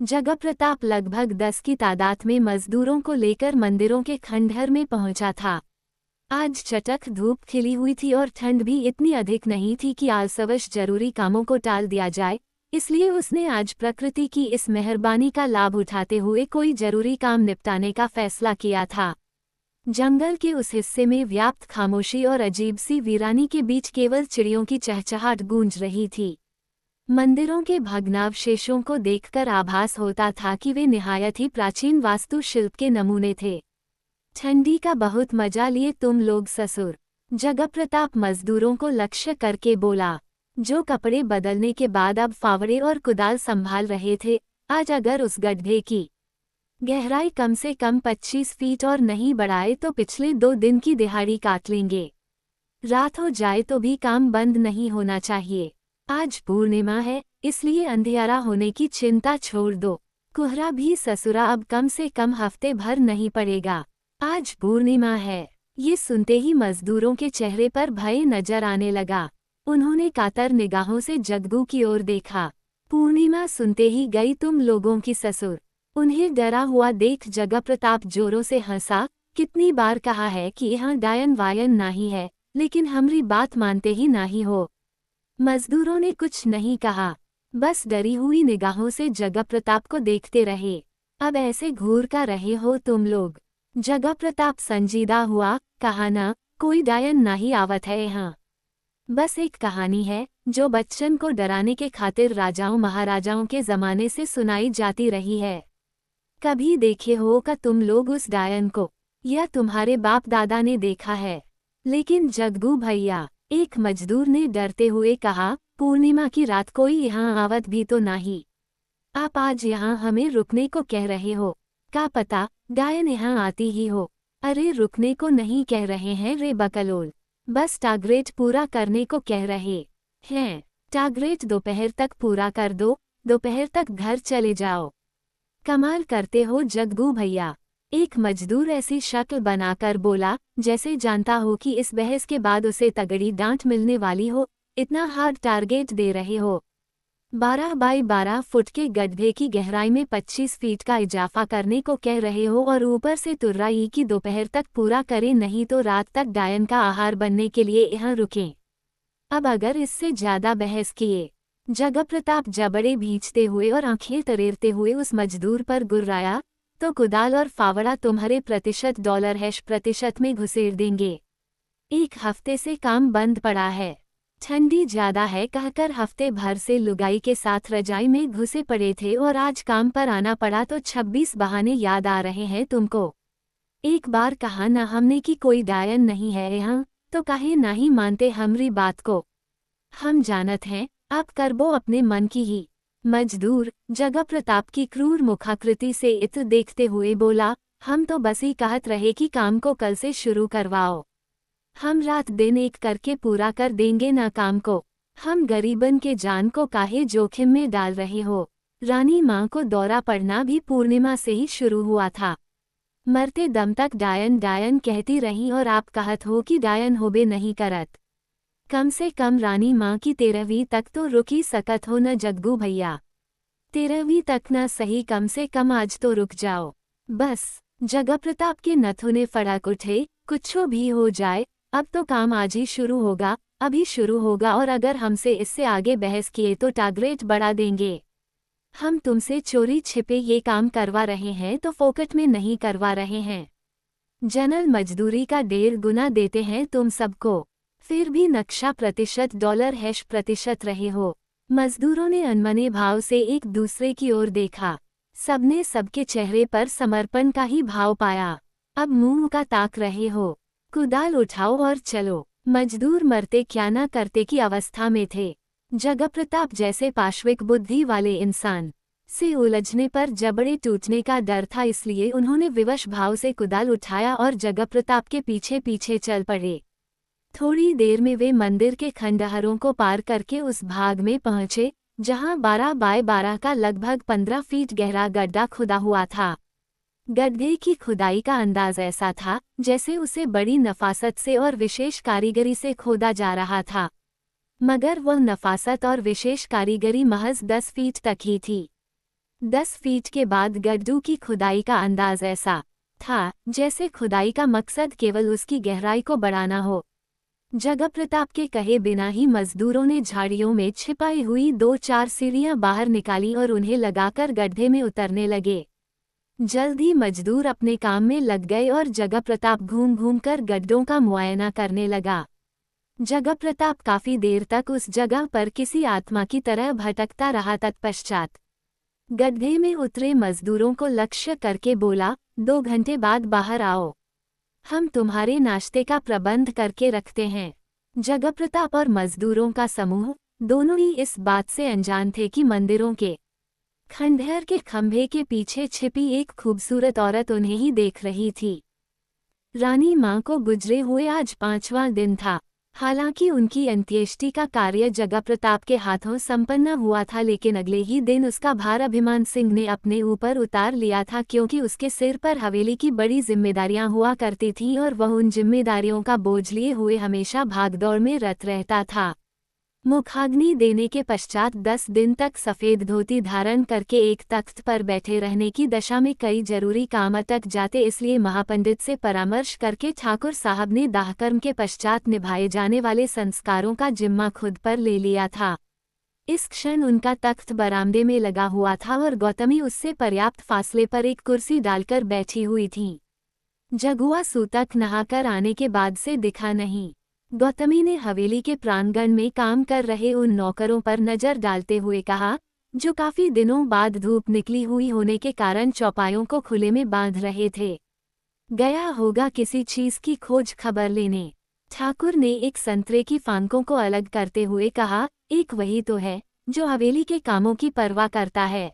जगह प्रताप लगभग 10 की तादाद में मजदूरों को लेकर मंदिरों के खंडहर में पहुंचा था। आज चटक धूप खिली हुई थी और ठंड भी इतनी अधिक नहीं थी कि आलसवश जरूरी कामों को टाल दिया जाए, इसलिए उसने आज प्रकृति की इस मेहरबानी का लाभ उठाते हुए कोई जरूरी काम निपटाने का फैसला किया था। जंगल के उस हिस्से में व्याप्त खामोशी और अजीब सी वीरानी के बीच केवल चिड़ियों की चहचहाट गूंज रही थी। मंदिरों के भग्नावशेषों को देखकर आभास होता था कि वे निहायत ही प्राचीन वास्तुशिल्प के नमूने थे। ठंडी का बहुत मजा लिए तुम लोग ससुर, जगह प्रताप मजदूरों को लक्ष्य करके बोला, जो कपड़े बदलने के बाद अब फावड़े और कुदाल संभाल रहे थे। आज अगर उस गड्ढे की गहराई कम से कम 25 फीट और नहीं बढ़ाए तो पिछले 2 दिन की दिहाड़ी काट लेंगे। रात हो जाए तो भी काम बंद नहीं होना चाहिए। आज पूर्णिमा है, इसलिए अंधियारा होने की चिंता छोड़ दो। कोहरा भी ससुरा अब कम से कम हफ्ते भर नहीं पड़ेगा। आज पूर्णिमा है। ये सुनते ही मजदूरों के चेहरे पर भय नजर आने लगा। उन्होंने कातर निगाहों से जग्गू की ओर देखा। पूर्णिमा सुनते ही गई तुम लोगों की ससुर। उन्हें डरा हुआ देख जगह प्रताप जोरों से हंसा। कितनी बार कहा है कि यहाँ डायन वायन नाही है, लेकिन हमारी बात मानते ही नाही हो। मजदूरों ने कुछ नहीं कहा, बस डरी हुई निगाहों से जगह प्रताप को देखते रहे। अब ऐसे घूर का रहे हो तुम लोग। जगह प्रताप संजीदा हुआ, कहा ना, कोई डायन नहीं आवत है यहाँ। बस एक कहानी है जो बच्चन को डराने के खातिर राजाओं महाराजाओं के जमाने से सुनाई जाती रही है। कभी देखे हो का तुम लोग उस डायन को, या तुम्हारे बाप दादा ने देखा है? लेकिन जग्गू भैया, एक मजदूर ने डरते हुए कहा, पूर्णिमा की रात कोई यहाँ आवत भी तो नहीं। आप आज यहाँ हमें रुकने को कह रहे हो, का पता डायन यहाँ आती ही हो। अरे रुकने को नहीं कह रहे हैं रे बकलोल, बस टारगेट पूरा करने को कह रहे हैं। टारगेट दोपहर तक पूरा कर दो, दोपहर तक घर चले जाओ। कमाल करते हो जग्गू भैया, एक मजदूर ऐसी शक्ल बनाकर बोला जैसे जानता हो कि इस बहस के बाद उसे तगड़ी डांट मिलने वाली हो। इतना हार्ड टारगेट दे रहे हो? 12 बाई 12 फुट के गड्ढे की गहराई में 25 फीट का इजाफा करने को कह रहे हो और ऊपर से तुर्राई की दोपहर तक पूरा करें, नहीं तो रात तक डायन का आहार बनने के लिए यहाँ रुकें। अब अगर इससे ज्यादा बहस किए, जगह प्रताप जबड़े भींचते हुए और आंखें तरेरते हुए उस मजदूर पर गुर्राया, तो कुदाल और फावड़ा तुम्हारे $% में घुसेड़ देंगे। 1 हफ्ते से काम बंद पड़ा है, ठंडी ज्यादा है कहकर हफ्ते भर से लुगाई के साथ रजाई में घुसे पड़े थे और आज काम पर आना पड़ा तो 26 बहाने याद आ रहे हैं तुमको। एक बार कहा ना हमने कि कोई डायन नहीं है यहाँ, तो काहे नहीं मानते हमरी बात को? हम जानत हैं, आप करबो अपने मन की ही। मजदूर जगह प्रताप की क्रूर मुखाकृति से इत देखते हुए बोला, हम तो बस ही कहत रहे कि काम को कल से शुरू करवाओ। हम रात दिन एक करके पूरा कर देंगे ना काम को। हम गरीबन के जान को काहे जोखिम में डाल रहे हो? रानी माँ को दौरा पड़ना भी पूर्णिमा से ही शुरू हुआ था। मरते दम तक डायन डायन कहती रही और आप कहत हो कि डायन होबे नहीं करत। कम से कम रानी माँ की 13वीं तक तो रुक ही सकत हो न जग्गू भैया। 13वीं तक न सही, कम से कम आज तो रुक जाओ बस। जगह प्रताप के नथुने फड़क उठे, कुछो भी हो जाए, अब तो काम आज ही शुरू होगा, अभी शुरू होगा, और अगर हमसे इससे आगे बहस किए तो टारगेट बढ़ा देंगे। हम तुमसे चोरी छिपे ये काम करवा रहे हैं तो फोकट में नहीं करवा रहे हैं। जनरल मजदूरी का 1.5 गुना देते हैं तुम सबको, फिर भी नक्शा $% रहे हो। मजदूरों ने अनमने भाव से एक दूसरे की ओर देखा। सबने सबके चेहरे पर समर्पण का ही भाव पाया। अब मुंह का ताक रहे हो, कुदाल उठाओ और चलो। मजदूर मरते क्या न करते की अवस्था में थे। जगह प्रताप जैसे पाश्विक बुद्धि वाले इंसान से उलझने पर जबड़े टूटने का डर था, इसलिए उन्होंने विवश भाव से कुदाल उठाया और जगह प्रताप के पीछे पीछे चल पड़े। थोड़ी देर में वे मंदिर के खंडहरों को पार करके उस भाग में पहुंचे जहां 12 बाय 12 का लगभग 15 फीट गहरा गड्ढा खुदा हुआ था। गड्ढे की खुदाई का अंदाज ऐसा था जैसे उसे बड़ी नफासत से और विशेष कारीगरी से खोदा जा रहा था, मगर वह नफासत और विशेष कारीगरी महज 10 फीट तक ही थी। 10 फीट के बाद गड्ढू की खुदाई का अंदाज ऐसा था जैसे खुदाई का मकसद केवल उसकी गहराई को बढ़ाना हो। जगह प्रताप के कहे बिना ही मजदूरों ने झाड़ियों में छिपाई हुई 2-4 सीढ़ियां बाहर निकाली और उन्हें लगाकर गड्ढे में उतरने लगे। जल्द ही मजदूर अपने काम में लग गए और जगह प्रताप घूम घूम कर गड्ढों का मुआयना करने लगा। जगह प्रताप काफी देर तक उस जगह पर किसी आत्मा की तरह भटकता रहा। तत्पश्चात गड्ढे में उतरे मजदूरों को लक्ष्य करके बोला, 2 घंटे बाद बाहर आओ, हम तुम्हारे नाश्ते का प्रबंध करके रखते हैं। जगह प्रताप और मजदूरों का समूह दोनों ही इस बात से अनजान थे कि मंदिरों के खंडहर के खंभे के पीछे छिपी एक खूबसूरत औरत उन्हें ही देख रही थी। रानी मां को गुजरे हुए आज 5वां दिन था। हालांकि उनकी अंत्येष्टि का कार्य जगह प्रताप के हाथों संपन्न हुआ था, लेकिन अगले ही दिन उसका भार अभिमान सिंह ने अपने ऊपर उतार लिया था, क्योंकि उसके सिर पर हवेली की बड़ी जिम्मेदारियां हुआ करती थीं और वह उन जिम्मेदारियों का बोझ लिए हुए हमेशा भागदौड़ में रत रहता था। मुखाग्नि देने के पश्चात 10 दिन तक सफ़ेद धोती धारण करके एक तख्त पर बैठे रहने की दशा में कई जरूरी काम अटक जाते, इसलिए महापंडित से परामर्श करके ठाकुर साहब ने दाहकर्म के पश्चात निभाए जाने वाले संस्कारों का जिम्मा खुद पर ले लिया था। इस क्षण उनका तख्त बरामदे में लगा हुआ था और गौतमी उससे पर्याप्त फासले पर एक कुर्सी डालकर बैठी हुई थी। जगुआ सूतक नहाकर आने के बाद से दिखा नहीं। गौतमी ने हवेली के प्रांगण में काम कर रहे उन नौकरों पर नजर डालते हुए कहा, जो काफी दिनों बाद धूप निकली हुई होने के कारण चौपायों को खुले में बांध रहे थे। गया होगा किसी चीज की खोज खबर लेने। ठाकुर ने एक संतरे की फांकों को अलग करते हुए कहा, एक वही तो है जो हवेली के कामों की परवाह करता है।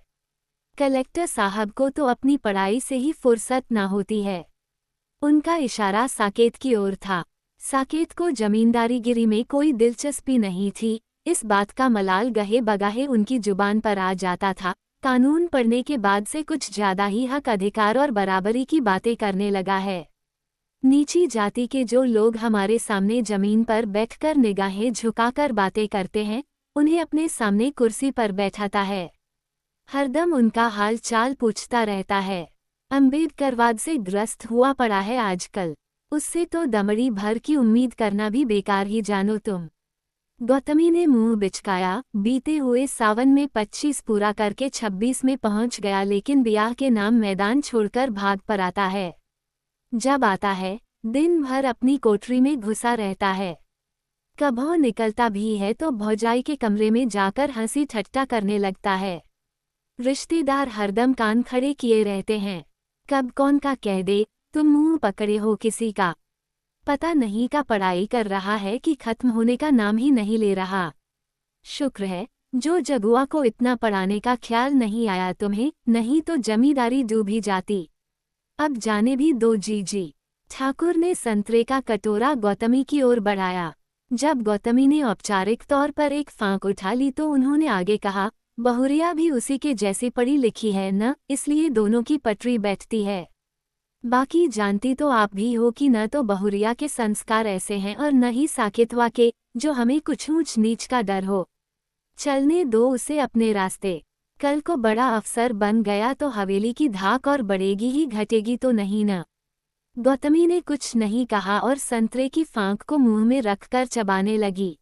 कलेक्टर साहब को तो अपनी पढ़ाई से ही फुर्सत न होती है। उनका इशारा साकेत की ओर था। साकेत को जमींदारीगिरी में कोई दिलचस्पी नहीं थी, इस बात का मलाल गहे बगाहे उनकी जुबान पर आ जाता था। कानून पढ़ने के बाद से कुछ ज्यादा ही हक अधिकार और बराबरी की बातें करने लगा है। नीची जाति के जो लोग हमारे सामने जमीन पर बैठकर निगाहें झुकाकर बातें करते हैं, उन्हें अपने सामने कुर्सी पर बैठाता है। हरदम उनका हाल चाल पूछता रहता है। अम्बेडकरवाद से ग्रस्त हुआ पड़ा है आजकल, उससे तो दमड़ी भर की उम्मीद करना भी बेकार ही जानो तुम। गौतमी ने मुंह बिचकाया। बीते हुए सावन में 25 पूरा करके 26 में पहुंच गया, लेकिन ब्याह के नाम मैदान छोड़कर भाग पर आता है। जब आता है दिन भर अपनी कोठरी में घुसा रहता है। कभों निकलता भी है तो भौजाई के कमरे में जाकर हंसी ठट्टा करने लगता है। रिश्तेदार हरदम कान खड़े किए रहते हैं, कब कौन का कह दे तुम मुंह पकड़े हो किसी का। पता नहीं का पढ़ाई कर रहा है कि खत्म होने का नाम ही नहीं ले रहा। शुक्र है जो जगुआ को इतना पढ़ाने का ख्याल नहीं आया तुम्हें, नहीं तो जमींदारी डूब ही जाती। अब जाने भी दो जी। ठाकुर ने संतरे का कटोरा गौतमी की ओर बढ़ाया। जब गौतमी ने औपचारिक तौर पर एक फांक उठा ली तो उन्होंने आगे कहा, बहुरिया भी उसी के जैसी पढ़ी लिखी है न, इसलिए दोनों की पटरी बैठती है। बाकी जानती तो आप भी हो कि न तो बहुरिया के संस्कार ऐसे हैं और न ही साकेतवा के, जो हमें कुछ ऊंच नीच का डर हो। चलने दो उसे अपने रास्ते। कल को बड़ा अफसर बन गया तो हवेली की धाक और बढ़ेगी ही घटेगी तो नहीं न। गौतमी ने कुछ नहीं कहा और संतरे की फांक को मुंह में रखकर चबाने लगी।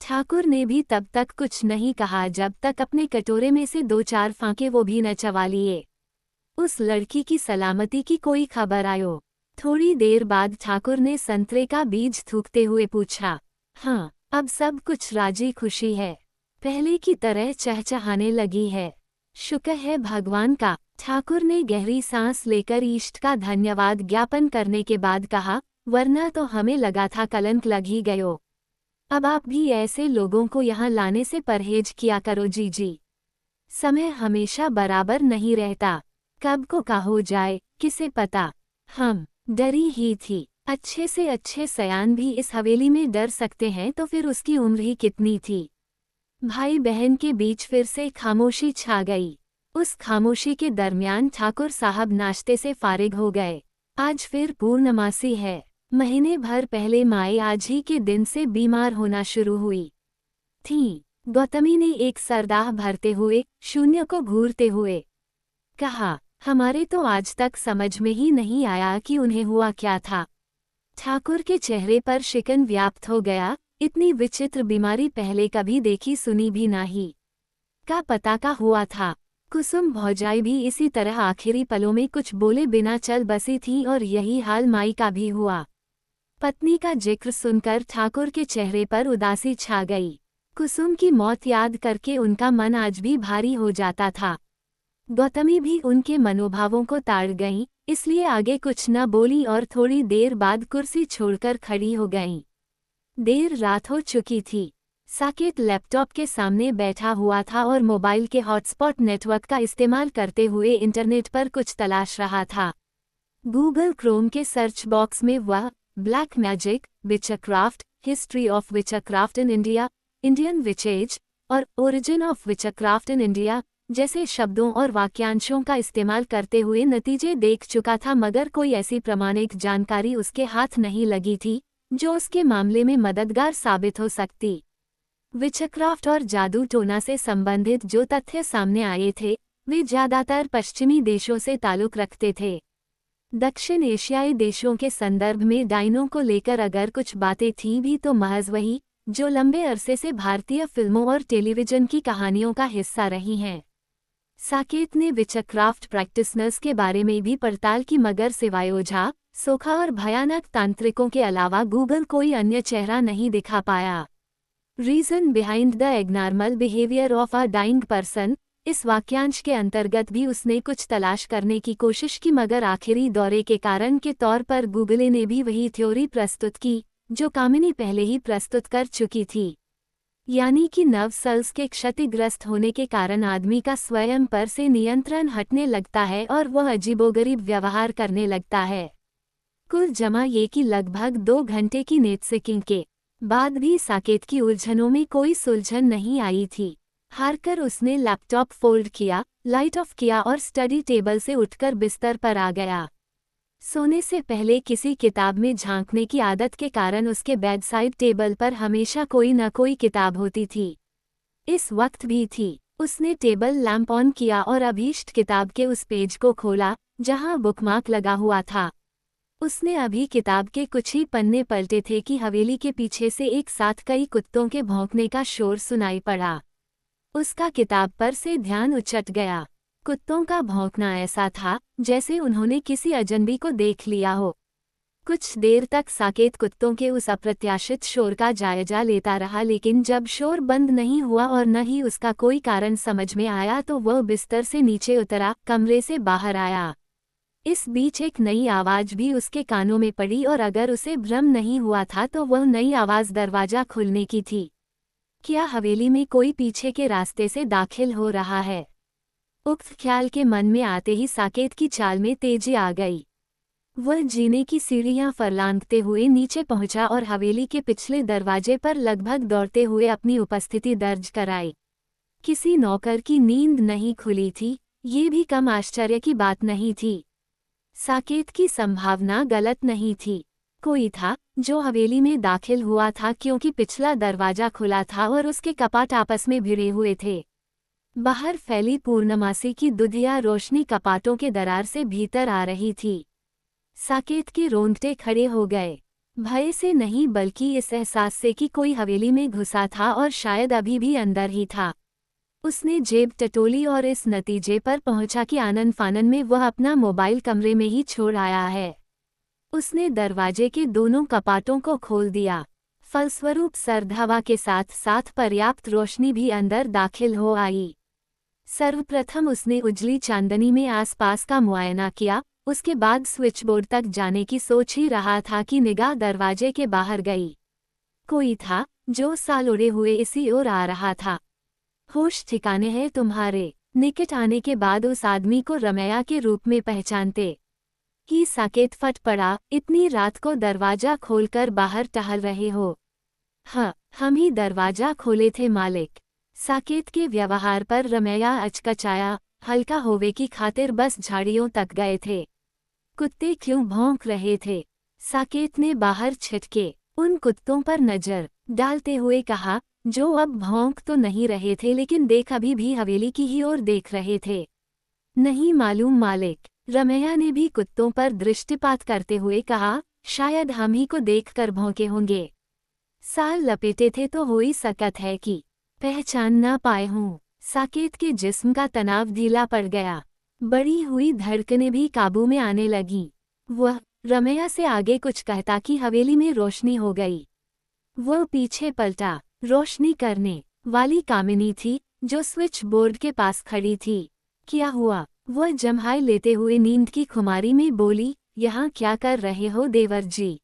ठाकुर ने भी तब तक कुछ नहीं कहा जब तक अपने कटोरे में से 2-4 फांके वो भी न चबा लिए। उस लड़की की सलामती की कोई खबर आयो। थोड़ी देर बाद ठाकुर ने संतरे का बीज थूकते हुए पूछा, हाँ अब सब कुछ राजी खुशी है, पहले की तरह चहचहाने लगी है। शुक्र है भगवान का। ठाकुर ने गहरी सांस लेकर ईष्ट का धन्यवाद ज्ञापन करने के बाद कहा, वरना तो हमें लगा था कलंक लग ही गयो। अब आप भी ऐसे लोगों को यहाँ लाने से परहेज किया करो जी। समय हमेशा बराबर नहीं रहता, कब को का हो जाए किसे पता। हम डरी ही थी। अच्छे से अच्छे सयान भी इस हवेली में डर सकते हैं तो फिर उसकी उम्र ही कितनी थी। भाई बहन के बीच फिर से खामोशी छा गई। उस खामोशी के दरमियान ठाकुर साहब नाश्ते से फारिग हो गए। आज फिर पूर्णमासी है। महीने भर पहले माए आज ही के दिन से बीमार होना शुरू हुई थीं। गौतमी ने एक सरदाह भरते हुए शून्य को घूरते हुए कहा, हमारे तो आज तक समझ में ही नहीं आया कि उन्हें हुआ क्या था। ठाकुर के चेहरे पर शिकन व्याप्त हो गया। इतनी विचित्र बीमारी पहले कभी देखी सुनी भी नहीं। का पता का हुआ था। कुसुम भौजाई भी इसी तरह आखिरी पलों में कुछ बोले बिना चल बसी थी और यही हाल माई का भी हुआ। पत्नी का जिक्र सुनकर ठाकुर के चेहरे पर उदासी छा गई। कुसुम की मौत याद करके उनका मन आज भी भारी हो जाता था। गौतमी भी उनके मनोभावों को ताड़ गईं, इसलिए आगे कुछ न बोली और थोड़ी देर बाद कुर्सी छोड़कर खड़ी हो गईं। देर रात हो चुकी थी। साकेत लैपटॉप के सामने बैठा हुआ था और मोबाइल के हॉटस्पॉट नेटवर्क का इस्तेमाल करते हुए इंटरनेट पर कुछ तलाश रहा था। गूगल क्रोम के सर्च बॉक्स में वह black magic, witchcraft, history of witchcraft in India, Indian witch age और origin of witchcraft in India जैसे शब्दों और वाक्यांशों का इस्तेमाल करते हुए नतीजे देख चुका था, मगर कोई ऐसी प्रामाणिक जानकारी उसके हाथ नहीं लगी थी जो उसके मामले में मददगार साबित हो सकती। विचक्राफ्ट और जादू टोना से संबंधित जो तथ्य सामने आए थे वे ज्यादातर पश्चिमी देशों से ताल्लुक रखते थे। दक्षिण एशियाई देशों के संदर्भ में डायनों को लेकर अगर कुछ बातें थीं भी तो महज वही जो लंबे अरसे से भारतीय फिल्मों और टेलीविजन की कहानियों का हिस्सा रही हैं। साकेत ने विचक्राफ्ट प्रैक्टिशनर्स के बारे में भी पड़ताल की, मगर सिवाय ओझा, सोखा और भयानक तांत्रिकों के अलावा गूगल कोई अन्य चेहरा नहीं दिखा पाया। Reason behind the abnormal behaviour of a dying person, इस वाक्यांश के अंतर्गत भी उसने कुछ तलाश करने की कोशिश की, मगर आखिरी दौरे के कारण के तौर पर गूगल ने भी वही थ्योरी प्रस्तुत की जो कामिनी पहले ही प्रस्तुत कर चुकी थी, यानी कि नर्व सेल्स के क्षतिग्रस्त होने के कारण आदमी का स्वयं पर से नियंत्रण हटने लगता है और वह अजीबोगरीब व्यवहार करने लगता है। कुल जमा ये कि लगभग 2 घंटे की नेट सेकिंग के बाद भी साकेत की उलझनों में कोई सुलझन नहीं आई थी। हारकर उसने लैपटॉप फोल्ड किया, लाइट ऑफ किया और स्टडी टेबल से उठकर बिस्तर पर आ गया। सोने से पहले किसी किताब में झांकने की आदत के कारण उसके बेडसाइड टेबल पर हमेशा कोई न कोई किताब होती थी। इस वक्त भी थी। उसने टेबल लैंप ऑन किया और अभीष्ट किताब के उस पेज को खोला जहां बुकमार्क लगा हुआ था। उसने अभी किताब के कुछ ही पन्ने पलटे थे कि हवेली के पीछे से एक साथ कई कुत्तों के भौंकने का शोर सुनाई पड़ा। उसका किताब पर से ध्यान उचट गया। कुत्तों का भौंकना ऐसा था जैसे उन्होंने किसी अजनबी को देख लिया हो। कुछ देर तक साकेत कुत्तों के उस अप्रत्याशित शोर का जायजा लेता रहा, लेकिन जब शोर बंद नहीं हुआ और न ही उसका कोई कारण समझ में आया तो वह बिस्तर से नीचे उतरा, कमरे से बाहर आया। इस बीच एक नई आवाज भी उसके कानों में पड़ी और अगर उसे भ्रम नहीं हुआ था तो वह नई आवाज दरवाजा खुलने की थी। क्या हवेली में कोई पीछे के रास्ते से दाखिल हो रहा है? उक्त ख्याल के मन में आते ही साकेत की चाल में तेजी आ गई। वह जीने की सीढ़ियां फरलांगते हुए नीचे पहुंचा और हवेली के पिछले दरवाजे पर लगभग दौड़ते हुए अपनी उपस्थिति दर्ज कराई। किसी नौकर की नींद नहीं खुली थी, ये भी कम आश्चर्य की बात नहीं थी। साकेत की संभावना गलत नहीं थी। कोई था जो हवेली में दाखिल हुआ था, क्योंकि पिछला दरवाजा खुला था और उसके कपाट आपस में भिड़े हुए थे। बाहर फैली पूर्णमासी की दुधिया रोशनी कपाटों के दरार से भीतर आ रही थी। साकेत के रोंगटे खड़े हो गए, भय से नहीं बल्कि इस एहसास से कि कोई हवेली में घुसा था और शायद अभी भी अंदर ही था। उसने जेब टटोली और इस नतीजे पर पहुंचा कि आनन फानन में वह अपना मोबाइल कमरे में ही छोड़ आया है। उसने दरवाजे के दोनों कपाटों को खोल दिया। फलस्वरूप सर्द हवा के साथ साथ पर्याप्त रोशनी भी अंदर दाखिल हो आई। सर्वप्रथम उसने उजली चांदनी में आसपास का मुआयना किया, उसके बाद स्विचबोर्ड तक जाने की सोच ही रहा था कि निगाह दरवाजे के बाहर गई। कोई था जो साल उड़े हुए इसी ओर आ रहा था। होश ठिकाने हैं तुम्हारे? निकट आने के बाद उस आदमी को रमैया के रूप में पहचानते ही साकेत फट पड़ा। इतनी रात को दरवाजा खोलकर बाहर टहल रहे हो? हाँ, हम ही दरवाजा खोले थे मालिक। साकेत के व्यवहार पर रमैया अचकचाया। हल्का होवे की खातिर बस झाड़ियों तक गए थे। कुत्ते क्यों भौंक रहे थे? साकेत ने बाहर छिटके उन कुत्तों पर नजर डालते हुए कहा, जो अब भौंक तो नहीं रहे थे लेकिन देख अभी भी हवेली की ही ओर देख रहे थे। नहीं मालूम मालिक, रमैया ने भी कुत्तों पर दृष्टिपात करते हुए कहा, शायद हम ही को देखकर भौंके होंगे। साल लपेटे थे तो हो ही सकत है कि पहचान ना पाए हों। साकेत के जिस्म का तनाव ढीला पड़ गया। बढ़ी हुई धड़कनें भी काबू में आने लगीं। वह रमैया से आगे कुछ कहता कि हवेली में रोशनी हो गई। वह पीछे पलटा। रोशनी करने वाली कामिनी थी जो स्विच बोर्ड के पास खड़ी थी। क्या हुआ? वह जम्हाई लेते हुए नींद की खुमारी में बोली, यहाँ क्या कर रहे हो देवर जी?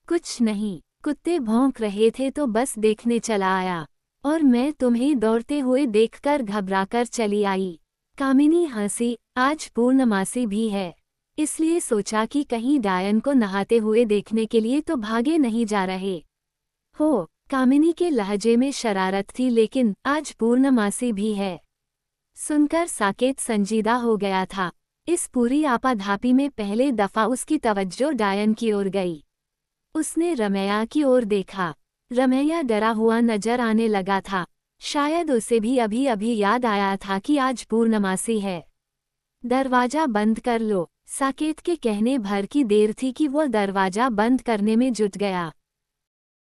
कुछ नहीं, कुत्ते भौंक रहे थे तो बस देखने चला आया, और मैं तुम्हें दौड़ते हुए देखकर घबराकर चली आई। कामिनी हंसी, आज पूर्णमासी भी है, इसलिए सोचा कि कहीं डायन को नहाते हुए देखने के लिए तो भागे नहीं जा रहे हो। कामिनी के लहजे में शरारत थी, लेकिन आज पूर्णमासी भी है सुनकर साकेत संजीदा हो गया था। इस पूरी आपाधापी में पहले दफा उसकी तवज्जो डायन की ओर गई। उसने रमैया की ओर देखा। रमैया डरा हुआ नजर आने लगा था। शायद उसे भी अभी अभी याद आया था कि आज पूर्णमासी है। दरवाजा बंद कर लो। साकेत के कहने भर की देर थी कि वो दरवाजा बंद करने में जुट गया।